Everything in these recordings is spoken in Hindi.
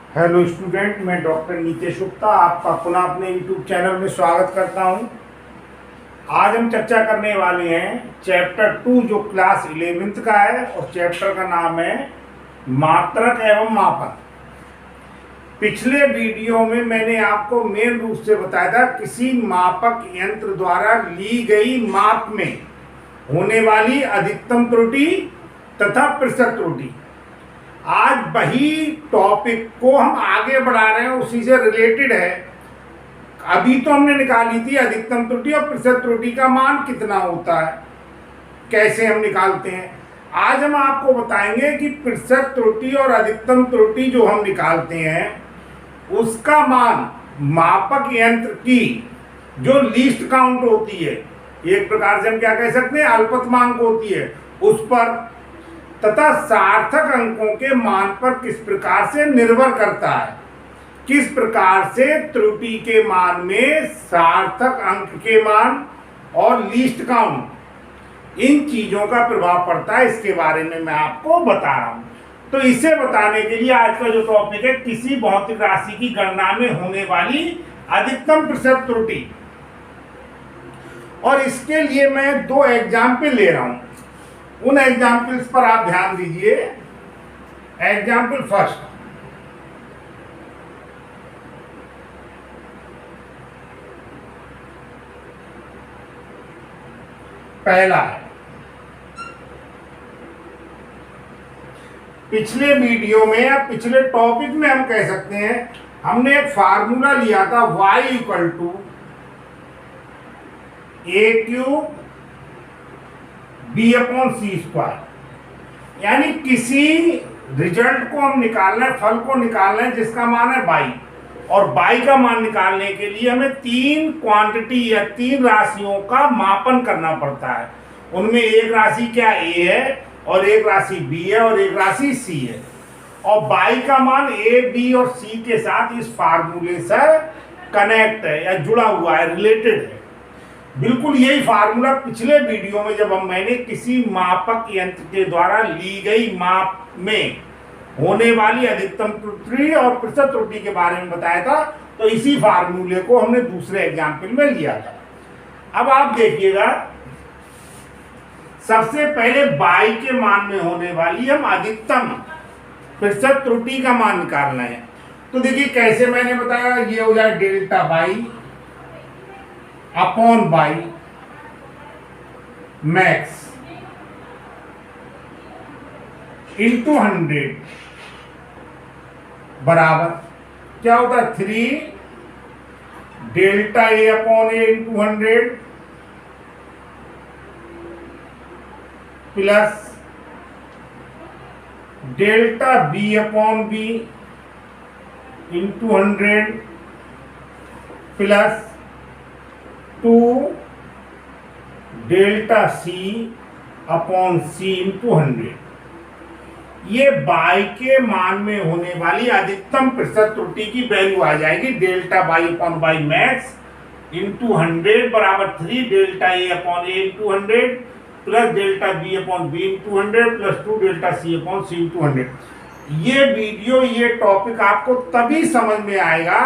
हेलो स्टूडेंट, मैं डॉक्टर नीतेश गुप्ता आपका पुनः अपने यूट्यूब चैनल में स्वागत करता हूं। आज हम चर्चा करने वाले हैं चैप्टर 2 जो क्लास 11th का है और चैप्टर का नाम है मात्रक एवं मापन। पिछले वीडियो में मैंने आपको मेन रूप से बताया था किसी मापक यंत्र द्वारा ली गई माप में होने वाली अधिकतम त्रुटि तथा प्रतिशत त्रुटि। आज वही टॉपिक को हम आगे बढ़ा रहे हैं, उसी से रिलेटेड है। अभी तो हमने निकाली थी अधिकतम त्रुटि और प्रतिशत त्रुटि का मान कितना होता है, कैसे हम निकालते हैं। आज हम आपको बताएंगे कि प्रतिशत त्रुटि और अधिकतम त्रुटि जो हम निकालते हैं उसका मान मापक यंत्र की जो लीस्ट काउंट होती है, एक प्रकार से हम क्या कह सकते हैं, अल्पतमांक होती है, उस पर तथा सार्थक अंकों के मान पर किस प्रकार से निर्भर करता है। किस प्रकार से त्रुटि के मान में सार्थक अंक के मान और लीस्ट काउंट, इन चीजों का प्रभाव पड़ता है, इसके बारे में मैं आपको बता रहा हूं। तो इसे बताने के लिए आज का जो टॉपिक है किसी भौतिक राशि की गणना में होने वाली अधिकतम प्रतिशत त्रुटि, और इसके लिए मैं 2 एग्जाम्पल ले रहा हूं। उन एग्जाम्पल्स पर आप ध्यान दीजिए। एग्जाम्पल फर्स्ट, पहला है, पिछले वीडियो में या पिछले टॉपिक में हम कह सकते हैं हमने एक फार्मूला लिया था y equal to A cube B upon C square. यानी किसी रिजल्ट को हम निकालना है, फल को निकालना है जिसका मान है y, और y का मान निकालने के लिए हमें 3 क्वांटिटी या 3 राशियों का मापन करना पड़ता है। उनमें एक राशि क्या a है और एक राशि b है और एक राशि c है, और y का मान a, b और c के साथ इस फार्मूले से कनेक्ट है या जुड़ा हुआ है, रिलेटेड है। बिल्कुल यही फार्मूला पिछले वीडियो में जब मैंने किसी मापक यंत्र के द्वारा ली गई माप में होने वाली अधिकतम त्रुटि और प्रतिशत त्रुटि के बारे में बताया था, तो इसी फार्मूले को हमने दूसरे एग्जाम्पल में लिया था। अब आप देखिएगा, सबसे पहले y के मान में होने वाली हम अधिकतम प्रतिशत त्रुटि का मान निकालना है। तो देखिए कैसे मैंने बताया, ये हो जाए delta y upon y max into 100 बराबर क्या होता है 3 delta a upon a into 100 plus delta b upon b into 100 plus 2 delta c upon c into 100। ये y के मान में होने वाली अधिकतम प्रतिशत त्रुटि की वैल्यू आ जाएगी। Delta y upon y max into 100 बराबर 3 delta a upon a into 100 plus delta b upon b into 100 plus 2 delta c upon c into 100। ये वीडियो, ये टॉपिक आपको तभी समझ में आएगा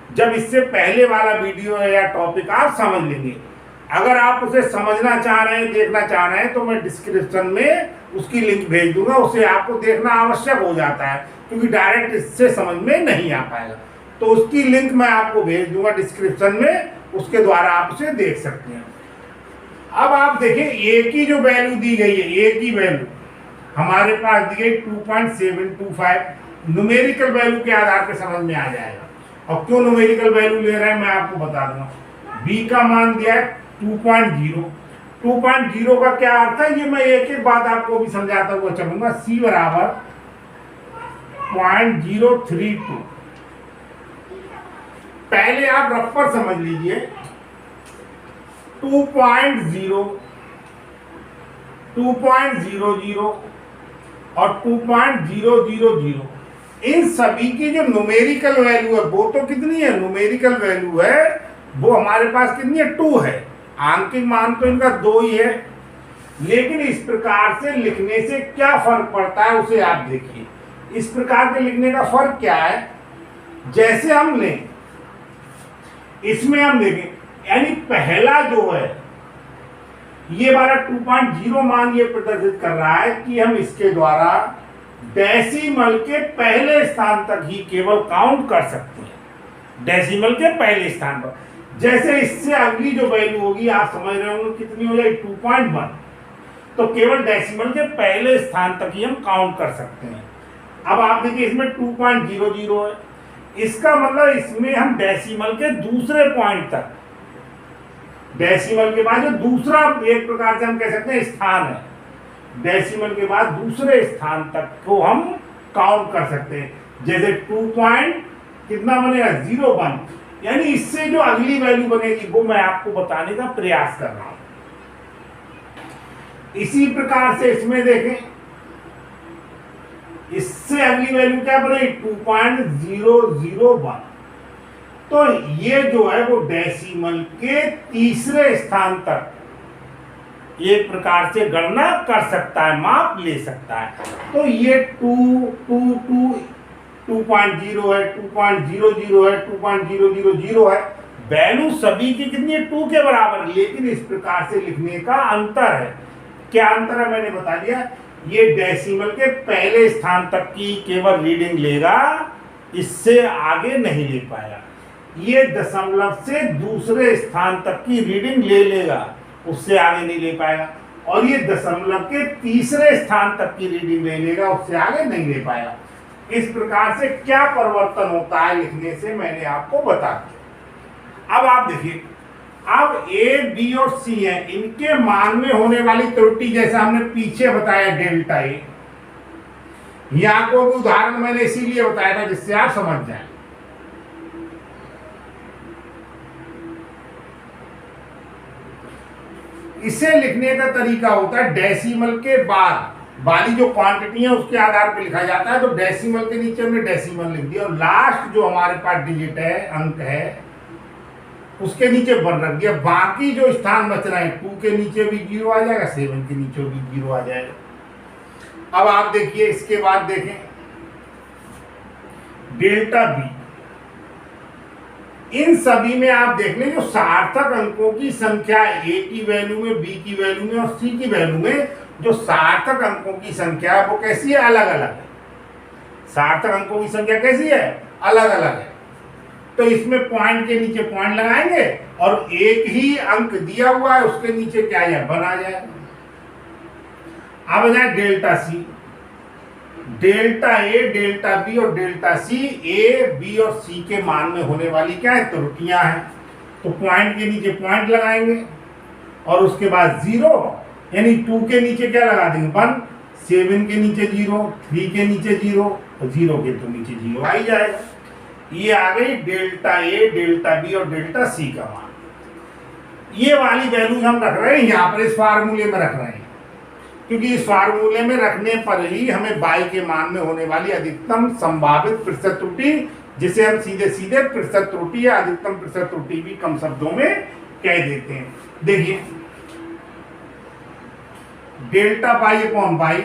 जब इससे पहले वाला वीडियो या टॉपिक आप समझ लेंगे। अगर आप उसे समझना चाह रहे हैं, देखना चाह रहे हैं, तो मैं डिस्क्रिप्शन में उसकी लिंक भेज दूंगा। उसे आपको देखना आवश्यक हो जाता है क्योंकि डायरेक्ट इससे समझ में नहीं आ पाएगा, तो उसकी लिंक मैं आपको भेज दूंगा डिस्क्रिप्शन में, उसके द्वारा आप उसे देख सकते हैं। अब आप देखिए ए की जो वैल्यू दी गई है, ए की वैल्यू हमारे पास दी गई 2.725। न्यूमेरिकल वैल्यू के आधार पर समझ में आ जाएगा। और क्यों न्यूमेरिकल वैल्यू ले रहे हैं मैं आपको बता दूंगा। बी का मान दिया है 2.0। 2.0 का क्या अर्थ है, ये मैं एक एक बात आपको भी समझाता हुआ चलूंगा। सी बराबर 0.032। पहले आप रफ्फर समझ लीजिए, 2.0, 2.00 और 2.000, इन सभी की जो न्यूमेरिकल वैल्यू है वो तो कितनी है, न्यूमेरिकल वैल्यू है वो हमारे पास कितनी है, 2 है। आंकिक मान तो इनका 2 ही है, लेकिन इस प्रकार से लिखने से क्या फर्क पड़ता है उसे आप देखिए। इस प्रकार के लिखने का फर्क क्या है, जैसे हम लें, इसमें हम देखें, यानी पहला जो है ये वाला 2.0 मान ये प्रदर्शित कर रहा है कि हम इसके द्वारा डेसिमल के पहले स्थान तक ही केवल काउंट कर सकते हैं, डेसिमल के पहले स्थान पर। जैसे इससे अगली जो वैल्यू होगी आप समझ रहे होंगे कितनी हो जाएगी, 2.1, तो केवल डेसिमल के पहले स्थान तक ही हम काउंट कर सकते हैं। अब आप देखिए इसमें 2.00 है, इसका मतलब इसमें हम डेसिमल के दूसरे पॉइंट तक, डेसिमल के बाद जो दूसरा एक प्रकार से हम कह सकते हैं स्थान है, डेसिमल के बाद दूसरे स्थान तक को हम काउंट कर सकते हैं। जैसे 2 पॉइंट कितना बनेगा, 01, यानी इससे जो अगली वैल्यू बनेगी वो मैं आपको बताने का प्रयास कर रहा हूं। इसी प्रकार से इसमें देखें, इससे अगली वैल्यू क्या बनेगी, 2.001। तो ये जो है वो डेसिमल के तीसरे स्थान तक एक प्रकार से गणना कर सकता है, माप ले सकता है। तो ये 2.0 है, 2.00 है, 2.000 है, वैल्यू सभी की कितनी है, 2 के बराबर। लेकिन इस प्रकार से लिखने का अंतर है। क्या अंतर है मैंने बता दिया, ये डेसिमल के पहले स्थान तक की केवल रीडिंग लेगा, इससे आगे नहीं ले पाएगा। ये दशमलव से दूसरे स्थान तक की रीडिंग ले लेगा, उससे आगे नहीं ले पाएगा। और ये दशमलव के तीसरे स्थान तक की रीडिंग ले लेगा, उससे आगे नहीं ले पाएगा। इस प्रकार से क्या परिवर्तन होता है लिखने से मैंने आपको बता दिया। अब आप देखिए, अब ए, बी और सी है, इनके मान में होने वाली त्रुटि जैसा हमने पीछे बताया डेल्टा ए, यहाँ को उदाहरण मैंने इसीलिए बताया था जिससे आप समझ जाए। इसे लिखने का तरीका होता है डेसिमल के बाद वाली जो क्वांटिटी है उसके आधार पर लिखा जाता है। तो डेसिमल के नीचे हमने डेसिमल लिख दिया और लास्ट जो हमारे पास डिजिट है, अंक है, उसके नीचे 1 रख दिया। बाकी जो स्थान बच रहे हैं, 2 के नीचे भी 0 आ जाएगा, 7 के नीचे भी 0 आ जाएगा। अब आप देखिए, इसके बाद देखें डेल्टा बी, इन सभी में आप देख लें जो सार्थक अंकों की संख्या ए की वैल्यू में, बी की वैल्यू में और सी की वैल्यू में जो सार्थक अंकों की संख्या है वो कैसी है, अलग अलग है। सार्थक अंकों की संख्या कैसी है, अलग अलग है। तो इसमें पॉइंट के नीचे पॉइंट लगाएंगे और एक ही अंक दिया हुआ है उसके नीचे क्या है, 1 आ जाएगा। अब जाए delta C, delta A, delta B और डेल्टा सी, ए, बी और सी के मान में होने वाली क्या है, त्रुटियां हैं। तो पॉइंट के नीचे पॉइंट लगाएंगे और उसके बाद 0, यानी 2 के नीचे क्या लगा देंगे, 1, 7 के नीचे 0, 3 के नीचे 0 और 0 के तो नीचे 0 आ ही जाएगा। ये आ गई डेल्टा ए, डेल्टा बी और डेल्टा सी का मान। ये वाली वैल्यूज हम रख रहे हैं यहाँ पर, इस फार्मूले में रख रहे हैं, क्योंकि इस फार्मूले में रखने पर ही हमें बाई के मान में होने वाली अधिकतम संभावित प्रतिशत त्रुटि, जिसे हम सीधे सीधे प्रतिशत त्रुटि या अधिकतम प्रतिशत त्रुटि भी कम शब्दों में कह देते हैं। देखिए delta pi upon by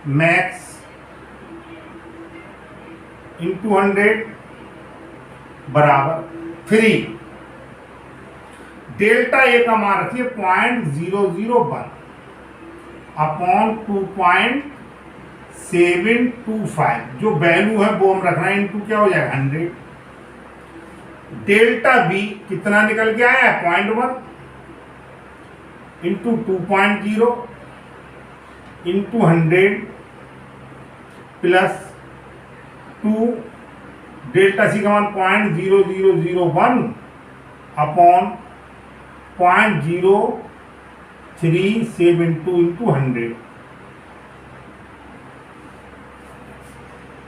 max into 100 बराबर 3, डेल्टा ए का मान रखिए 0.001 अपॉन 2.725, जो वैल्यू है वो हम रख रहे हैं, इंटू क्या हो जाएगा 100। डेल्टा बी कितना निकल के आया है, 0.1 into 2.0 into 100 plus 2, delta C का मान 0.0001 अपॉन 0.0372 इंटू 100।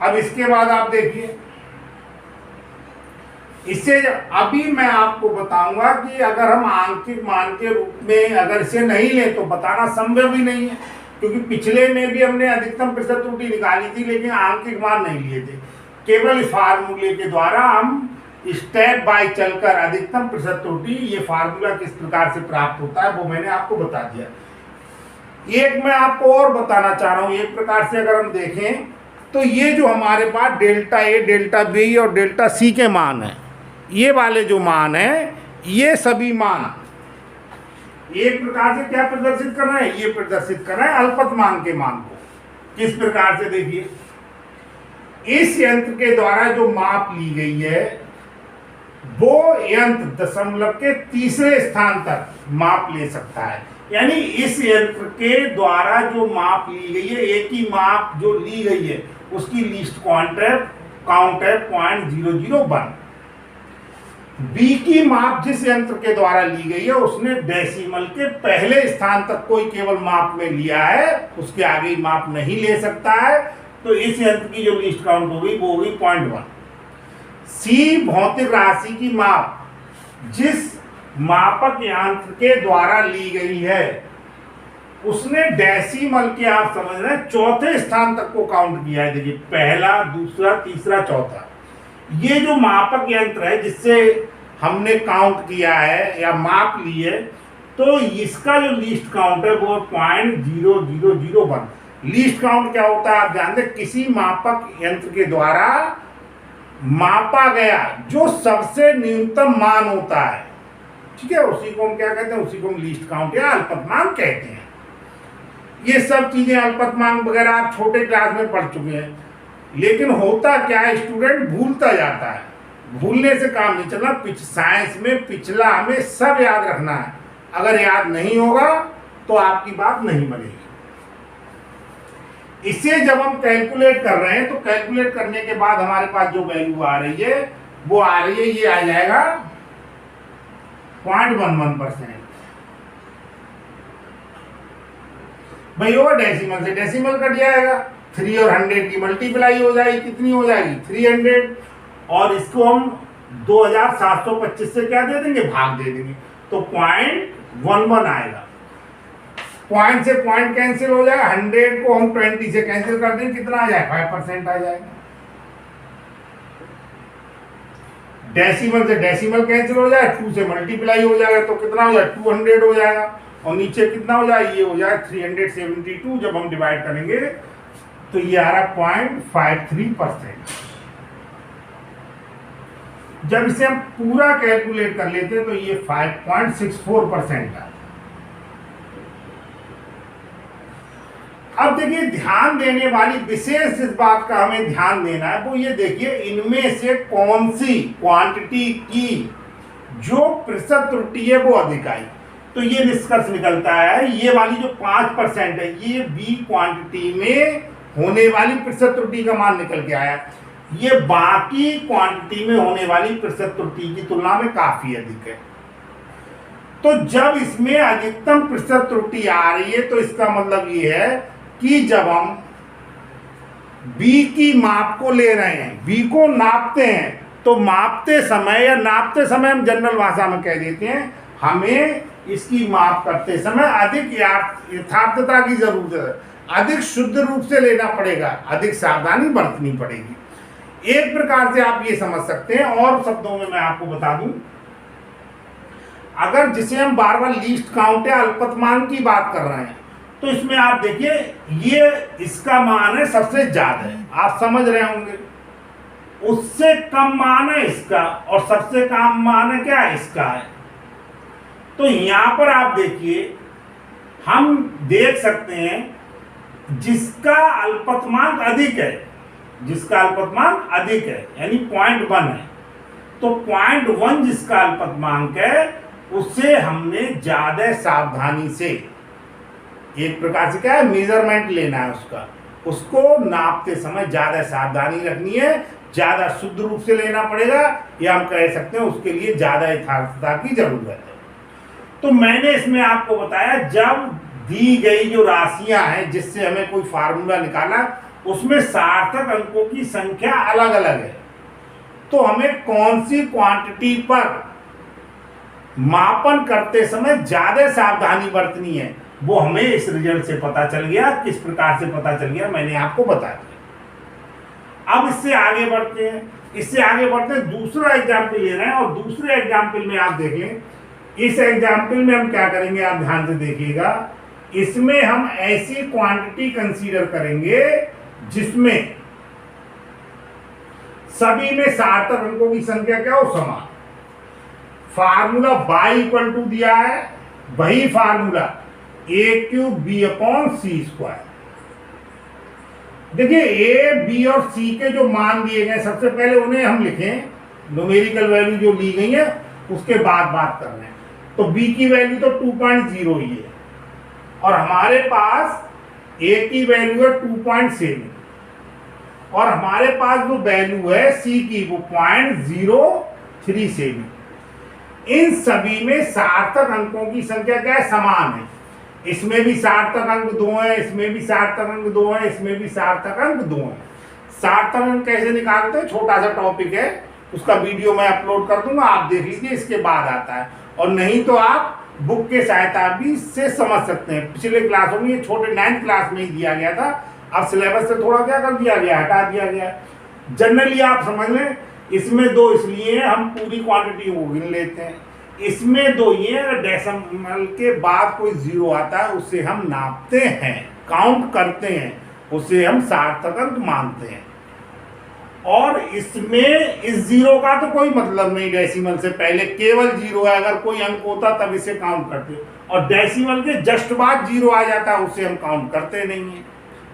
अब इसके बाद आप देखिए, इससे अभी मैं आपको बताऊंगा कि अगर हम आंकिक मान के रूप में अगर इसे नहीं ले तो बताना संभव ही नहीं है, क्योंकि पिछले में भी हमने अधिकतम प्रतिशत त्रुटि निकाली थी लेकिन आंकिक मान नहीं लिए थे। केवल इस फार्मूले के द्वारा हम स्टेप बाय चलकर अधिकतम प्रतिशत त्रुटि, ये फार्मूला किस प्रकार से प्राप्त होता है वो मैंने आपको बता दिया। एक मैं आपको और बताना चाह रहा हूं, एक प्रकार से अगर हम देखें तो ये जो हमारे पास डेल्टा ए, डेल्टा बी और डेल्टा सी के मान हैं, ये वाले जो मान हैं, ये सभी मान एक प्रकार से क्या प्रदर्शित कर रहे हैं, ये प्रदर्शित कर रहे हैं अल्पतमांक के मान को। किस प्रकार से, देखिए, इस यंत्र के द्वारा जो माप ली गई है वो यंत्र दशमलव के तीसरे स्थान तक माप ले सकता है। यानी इस यंत्र के द्वारा जो माप ली गई है, एक ही माप जो ली गई है उसकी लीस्ट काउंट है 0.001। बी की माप जिस यंत्र के द्वारा ली गई है उसने डेसिमल के पहले स्थान तक कोई केवल माप में लिया है, उसके आगे ही माप नहीं ले सकता है, तो इस यंत्र की जो लीस्ट काउंट होगी वो होगी 0.1। सी भौतिक राशि की माप जिस मापक यंत्र के द्वारा ली गई है उसने डेसिमल के, आप समझ रहे हैं, चौथे स्थान तक को काउंट किया है। देखिए, पहला, दूसरा, तीसरा, चौथा, ये जो मापक यंत्र है जिससे हमने काउंट किया है या माप ली है, तो इसका जो लीस्ट काउंट है वो 0.0001। लीस्ट काउंट क्या होता है आप जानते हैं, किसी मापक यंत्र के द्वारा मापा गया जो सबसे न्यूनतम मान होता है, ठीक है, उसी को हम क्या कहते हैं, उसी को हम लीस्ट काउंट या अल्पतमांक कहते हैं। ये सब चीजें अल्पतमांक वगैरह आप छोटे क्लास में पढ़ चुके हैं, लेकिन होता क्या है, स्टूडेंट भूलता जाता है। भूलने से काम नहीं चलना। साइंस में पिछला हमें सब याद रखना है, अगर याद नहीं होगा तो आपकी बात नहीं बनेगी। इसे जब हम कैलकुलेट कर रहे हैं तो कैलकुलेट करने के बाद हमारे पास जो वैल्यू आ रही है वो आ रही है, ये आ जाएगा 0.11%। भाई और डेसिमल से डेसिमल कट जाएगा, 3 और 100 की मल्टीप्लाई हो जाएगी, कितनी हो जाएगी 300, और इसको हम 2725 से क्या दे देंगे, भाग दे देंगे, तो 0.11 आएगा। पॉइंट से पॉइंट कैंसिल हो जाएगा, 100 को हम 20 से कैंसिल कर देंगे, कितना आ जाएगा 5% आ जाएगा। डेसिमल से डेसिमल कैंसिल हो जाएगा, 2 से मल्टीप्लाई हो जाएगा तो कितना हो जाएगा 200 हो जाएगा, और नीचे कितना हो जाएगा, ये हो जाएगा 372। जब हम डिवाइड करेंगे तो ये आ रहा 0.53%। जब इसे हम पूरा कैलकुलेट कर लेते हैं तो ये 5.64% है। अब देखिए, ध्यान देने वाली विशेष इस बात का हमें ध्यान देना है, वो ये देखिए, इनमें से कौन सी क्वांटिटी की जो प्रतिशत त्रुटि है वो अधिक आई। तो ये निष्कर्ष निकलता है, ये वाली जो 5% है ये बी क्वांटिटी में होने वाली प्रतिशत त्रुटि का मान निकल के आया, ये बाकी क्वांटिटी में होने वाली प्रतिशत त्रुटि की तुलना में काफी अधिक है। तो जब इसमें अधिकतम प्रतिशत त्रुटि आ रही है तो इसका मतलब ये है कि जब हम बी की माप को ले रहे हैं, बी को नापते हैं, तो मापते समय या नापते समय हम जनरल भाषा में कह देते हैं, हमें इसकी माप करते समय अधिक यथार्थता की जरूरत है, अधिक शुद्ध रूप से लेना पड़ेगा, अधिक सावधानी बरतनी पड़ेगी। एक प्रकार से आप ये समझ सकते हैं, और शब्दों में मैं आपको बता दूं, अगर जिसे हम बार बार लीस्ट काउंट या अल्पतमांक की बात कर रहे हैं तो इसमें आप देखिए, ये इसका मान है सबसे ज्यादा है, आप समझ रहे होंगे, उससे कम मान है इसका, और सबसे कम मान है क्या, इसका है। तो यहां पर आप देखिए, हम देख सकते हैं जिसका अल्पतमांक अधिक है, जिसका अल्पतमांक अधिक है यानी 0.1 है, तो 0.1 जिसका अल्पतमांक है उससे हमने ज्यादा सावधानी से, एक प्रकार से क्या है, मेजरमेंट लेना है उसका, उसको नापते समय ज्यादा सावधानी रखनी है, ज्यादा शुद्ध रूप से लेना पड़ेगा, या हम कह सकते हैं उसके लिए ज्यादा यथार्थता की जरूरत है। तो मैंने इसमें आपको बताया, जब दी गई जो राशियां हैं जिससे हमें कोई फार्मूला निकालना, उसमें सार्थक अंकों की संख्या अलग अलग है, तो हमें कौन सी क्वांटिटी पर मापन करते समय ज्यादा सावधानी बरतनी है वो हमें इस रिजल्ट से पता चल गया। किस प्रकार से पता चल गया मैंने आपको बता दिया। अब इससे आगे बढ़ते हैं, दूसरा एग्जाम्पल ले रहे हैं, और दूसरे एग्जाम्पल में आप देख लें, इस एग्जाम्पल में हम क्या करेंगे, आप ध्यान से देखिएगा, इसमें हम ऐसी क्वांटिटी कंसीडर करेंगे जिसमें सभी में सार्थक अंकों की संख्या क्या हो, समान। फार्मूला y इक्वल टू दिया है, वही फार्मूला a⁴b/c²। देखिए a, b और c के जो मान दिए गए, सबसे पहले उन्हें हम लिखें, न्यूमेरिकल वैल्यू जो ली गई है उसके बाद बात कर रहे हैं। तो b की वैल्यू तो 2.0 ही है, और हमारे पास a की वैल्यू है 2.7, और हमारे पास जो वैल्यू है c की वो 0.037। इन सभी में सार्थक अंकों की संख्या क्या है, समान है। इसमें भी सार्थक अंक 2 है, इसमें भी सार्थक अंक 2 है, इसमें भी सार्थक अंक 2 है। सार्थक अंक कैसे निकालते हैं, छोटा सा टॉपिक है, उसका वीडियो मैं अपलोड कर दूंगा, आप देख लीजिए, इसके बाद आता है। और नहीं तो आप बुक के सहायता भी से समझ सकते हैं। पिछले क्लासों में ये छोटे 9th क्लास में ही दिया गया था, अब सिलेबस से थोड़ा क्या कर दिया गया, हटा दिया गया। जनरली आप समझ लें, इसमें 2 इसलिए हम पूरी क्वांटिटी को गिन लेते हैं, इसमें 2 ये अगर डेसिमल के बाद कोई 0 आता है उसे हम नापते हैं, काउंट करते हैं, उसे हम सार्थक अंक मानते हैं। और इसमें इस 0 का तो कोई मतलब नहीं, डेसिमल से पहले केवल 0 है, अगर कोई अंक होता तब इसे काउंट करते, और डेसिमल के जस्ट बाद 0 आ जाता है उसे हम काउंट करते नहीं है।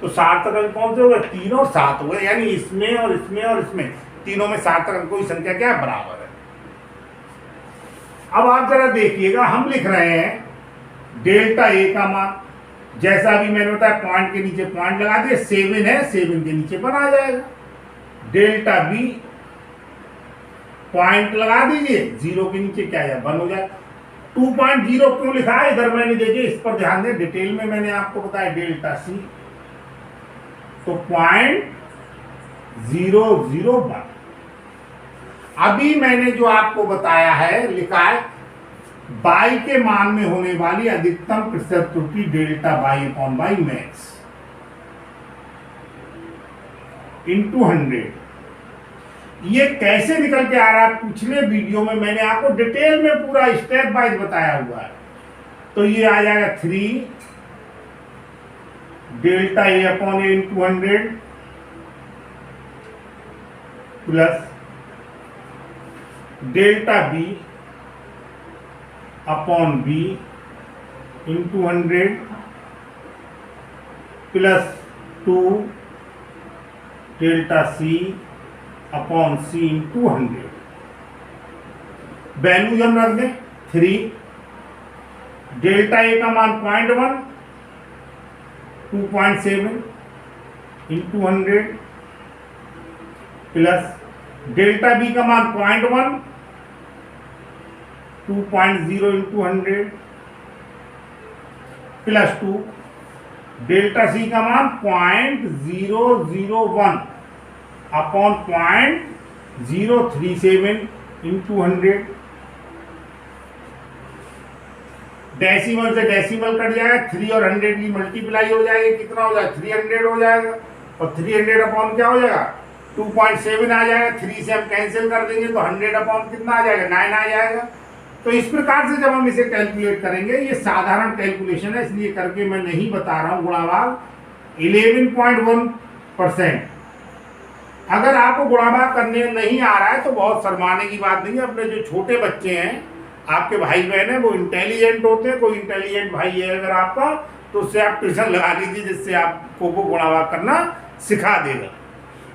तो सार्थक अंक कौन से हो गए, 3 और 7 हो गए, यानी इसमें और इसमें और इसमें तीनों में सार्थक अंकों की संख्या क्या है, बराबर है। अब आप जरा देखिएगा, हम लिख रहे हैं डेल्टा ए का मान, जैसा अभी मैंने बताया पॉइंट के नीचे पॉइंट लगा दिए, 7 है, 7 के नीचे 1 आ जाएगा। डेल्टा बी पॉइंट लगा दीजिए, 0 के नीचे क्या है, 1 हो जाए। 2.0 क्यों लिखा है इधर, मैंने देखिए इस पर ध्यान दें, डिटेल में मैंने आपको बताया डेल्टा सी, तो 0.001। अभी मैंने जो आपको बताया है, लिखा है y के मान में होने वाली अधिकतम प्रतिशत त्रुटि डेल्टा y/y मैक्स इंटू 100। ये कैसे निकल के आ रहा है, पिछले वीडियो में मैंने आपको डिटेल में पूरा स्टेप वाइज बताया हुआ है। तो ये आ जाएगा 3 delta a/a into 100 plus delta B upon B into 100 plus 2 delta C upon C into 100। Value हम रख दें 3, डेल्टा ए का मान 0.1, 2.7 इंटू 100 प्लस डेल्टा बी का मान 0.1, 2.0 इंटू 100 प्लस 2, डेल्टा सी का मान 0.001 अपॉन 0.037 इंटू 100। डेसिमल से डेसिमल कट जाएगा, 3 और 100 की मल्टीप्लाई हो जाएगी, कितना हो जाएगा, 300 हो जाएगा, और 300 अपॉन क्या हो जाएगा, 2.7 आ जाएगा। 3 से हम कैंसिल कर देंगे तो 100 अपॉन कितना आ जाएगा, 9 आ जाएगा। तो इस प्रकार से जब हम इसे कैलकुलेट करेंगे, ये साधारण कैलकुलेशन है इसलिए करके मैं नहीं बता रहा हूँ। गुणाभाग 11.1%। अगर आपको गुणाभाग करने नहीं आ रहा है तो बहुत शर्माने की बात नहीं है। अपने जो छोटे बच्चे हैं, आपके भाई बहन हैं, वो इंटेलिजेंट होते हैं, कोई इंटेलिजेंट भाई है अगर आपका, तो उससे आप ट्यूशन लगा लीजिए, जिससे आपको वो गुणाभाग करना सिखा देगा।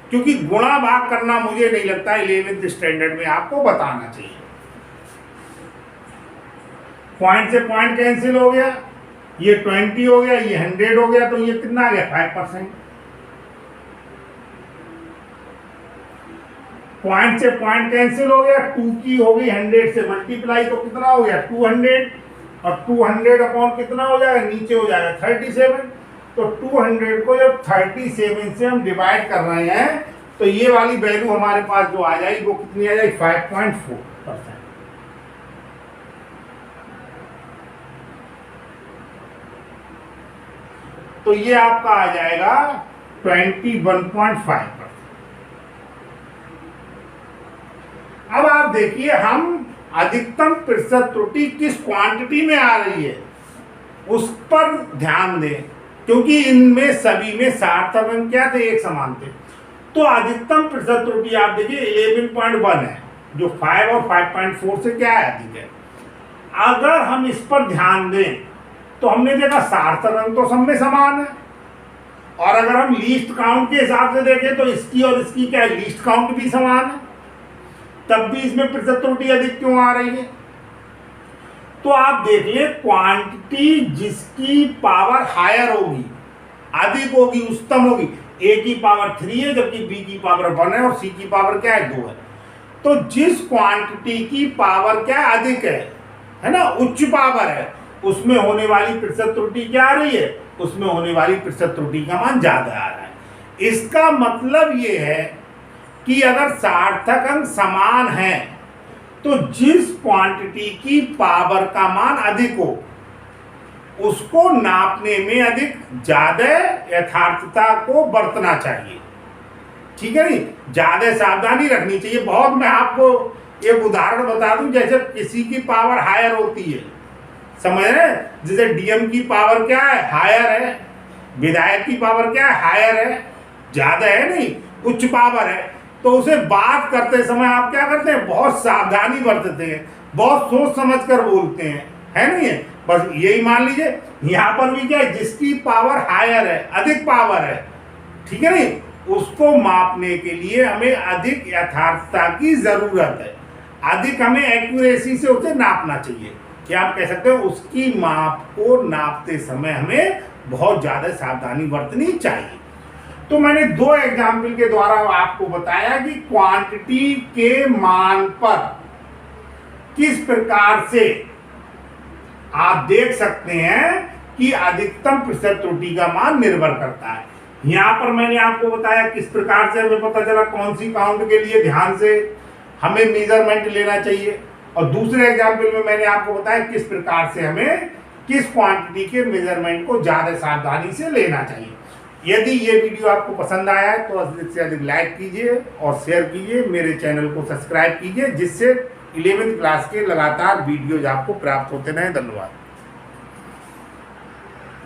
क्योंकि गुणा भाग करना मुझे नहीं लगता 11th स्टैंडर्ड में आपको बताना चाहिए। पॉइंट से पॉइंट कैंसिल हो गया, ये 20 हो गया, ये 100 हो गया, तो ये कितना आ गया, 5%। पॉइंट से पॉइंट कैंसिल हो गया, 2 की हो गई 100 से मल्टीप्लाई, तो कितना हो गया, 200, और 200 अपॉन कितना हो जाएगा, नीचे हो जाएगा 37। तो 200 को जब 37 से हम डिवाइड कर रहे हैं, तो ये वाली वैल्यू हमारे पास जो आ जाएगी वो कितनी आ जाएगी, 5.4%। तो ये आपका आ जाएगा 21.5%। अब आप देखिए हम अधिकतम प्रतिशत त्रुटि किस क्वांटिटी में आ रही है उस पर ध्यान दें, क्योंकि इनमें सभी में सार्थक अंक क्या थे, एक समान थे। तो अधिकतम प्रतिशत त्रुटि आप देखिए 11.1 है, जो 5 और 5.4 से क्या है, अधिक है। अगर हम इस पर ध्यान दें तो हमने देखा सार्थक अंक तो सब में समान है, और अगर हम लीस्ट काउंट के हिसाब से देखें तो इसकी और इसकी क्या है, लीस्ट काउंट भी समान है, तब भी इसमें प्रतिशत त्रुटि अधिक क्यों आ रही है। तो आप देख ले, क्वांटिटी जिसकी पावर हायर होगी, अधिक होगी, उच्चतम होगी, ए की पावर 3 है जबकि बी की पावर 1 है और सी की पावर क्या है, 2 है। तो जिस क्वांटिटी की पावर क्या है, अधिक है ना, उच्च पावर है, उसमें होने वाली प्रतिशत त्रुटि क्या आ रही है, उसमें होने वाली प्रतिशत त्रुटि का मान ज्यादा आ रहा है। इसका मतलब ये है कि अगर सार्थक अंक समान है तो जिस क्वांटिटी की पावर का मान अधिक हो उसको नापने में अधिक ज्यादा यथार्थता को बरतना चाहिए, ठीक है नहीं, ज्यादा सावधानी रखनी चाहिए। बहुत मैं आपको एक उदाहरण बता दूं, जैसे किसी की पावर हायर होती है, समझ रहे, जैसे डीएम की पावर क्या है, हायर है, विधायक की पावर क्या है, हायर है, ज्यादा है नहीं, उच्च पावर है, तो उसे बात करते समय आप क्या करते हैं, बहुत सावधानी बरतते हैं, बहुत सोच समझ कर बोलते हैं, है नहीं है। बस यही मान लीजिए यहाँ पर भी क्या है, जिसकी पावर हायर है, अधिक पावर है, ठीक है नहीं, उसको मापने के लिए हमें अधिक यथार्थता की जरूरत है, अधिक हमें एक्यूरेसी से उसे नापना चाहिए। क्या आप कह सकते हो, उसकी माप को नापते समय हमें बहुत ज्यादा सावधानी बरतनी चाहिए। तो मैंने 2 एग्जाम्पल के द्वारा आपको बताया कि क्वांटिटी के मान पर किस प्रकार से आप देख सकते हैं कि अधिकतम प्रतिशत त्रुटि का मान निर्भर करता है। यहां पर मैंने आपको बताया किस प्रकार से हमें पता चला कौन सी काउंट के लिए ध्यान से हमें मेजरमेंट लेना चाहिए, और दूसरे एग्जाम्पल में मैंने आपको बताया किस प्रकार से हमें किस क्वांटिटी के मेजरमेंट को ज्यादा सावधानी से लेना चाहिए। यदि ये वीडियो आपको पसंद आया है तो अधिक से अधिक लाइक कीजिए और शेयर कीजिए, मेरे चैनल को सब्सक्राइब कीजिए, जिससे 11वीं क्लास के लगातार वीडियोज आपको प्राप्त होते रहें। धन्यवाद।